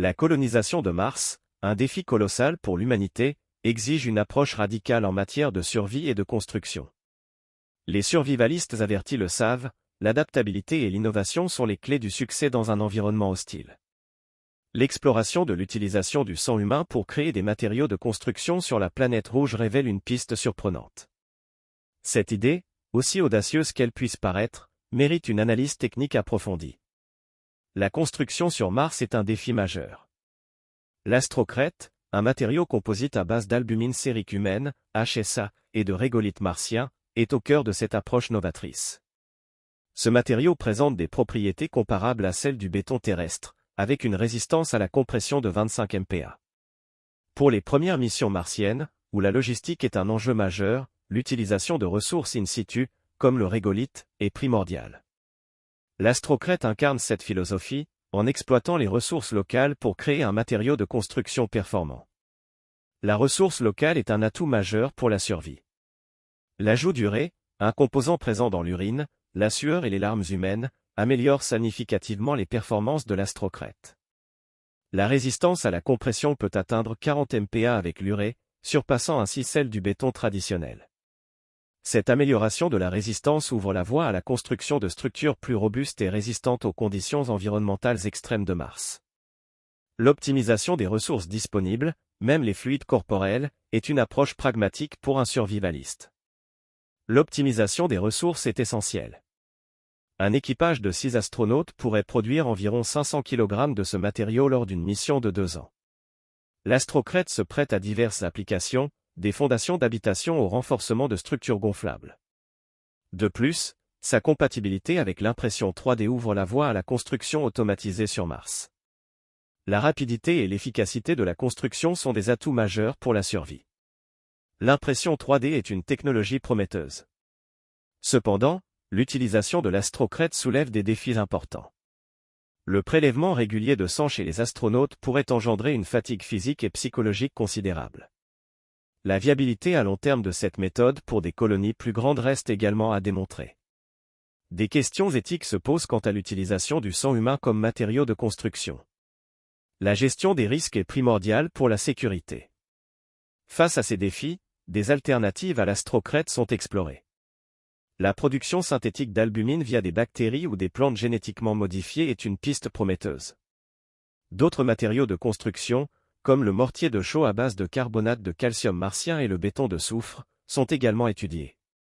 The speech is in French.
La colonisation de Mars, un défi colossal pour l'humanité, exige une approche radicale en matière de survie et de construction. Les survivalistes avertis le savent, l'adaptabilité et l'innovation sont les clés du succès dans un environnement hostile. L'exploration de l'utilisation du sang humain pour créer des matériaux de construction sur la planète rouge révèle une piste surprenante. Cette idée, aussi audacieuse qu'elle puisse paraître, mérite une analyse technique approfondie. La construction sur Mars est un défi majeur. L'astrocrète, un matériau composite à base d'albumine séricumène, HSA, et de régolithe martien, est au cœur de cette approche novatrice. Ce matériau présente des propriétés comparables à celles du béton terrestre, avec une résistance à la compression de 25 MPa. Pour les premières missions martiennes, où la logistique est un enjeu majeur, l'utilisation de ressources in situ, comme le régolithe, est primordiale. L'astrocrète incarne cette philosophie, en exploitant les ressources locales pour créer un matériau de construction performant. La ressource locale est un atout majeur pour la survie. L'ajout d'urée, un composant présent dans l'urine, la sueur et les larmes humaines, améliore significativement les performances de l'astrocrète. La résistance à la compression peut atteindre 40 MPa avec l'urée, surpassant ainsi celle du béton traditionnel. Cette amélioration de la résistance ouvre la voie à la construction de structures plus robustes et résistantes aux conditions environnementales extrêmes de Mars. L'optimisation des ressources disponibles, même les fluides corporels, est une approche pragmatique pour un survivaliste. L'optimisation des ressources est essentielle. Un équipage de 6 astronautes pourrait produire environ 500 kg de ce matériau lors d'une mission de 2 ans. L'astrocrète se prête à diverses applications, des fondations d'habitation au renforcement de structures gonflables. De plus, sa compatibilité avec l'impression 3D ouvre la voie à la construction automatisée sur Mars. La rapidité et l'efficacité de la construction sont des atouts majeurs pour la survie. L'impression 3D est une technologie prometteuse. Cependant, l'utilisation de l'astrocrète soulève des défis importants. Le prélèvement régulier de sang chez les astronautes pourrait engendrer une fatigue physique et psychologique considérable. La viabilité à long terme de cette méthode pour des colonies plus grandes reste également à démontrer. Des questions éthiques se posent quant à l'utilisation du sang humain comme matériau de construction. La gestion des risques est primordiale pour la sécurité. Face à ces défis, des alternatives à l'astrocrète sont explorées. La production synthétique d'albumine via des bactéries ou des plantes génétiquement modifiées est une piste prometteuse. D'autres matériaux de construction, comme le mortier de chaux à base de carbonate de calcium martien et le béton de soufre, sont également étudiés.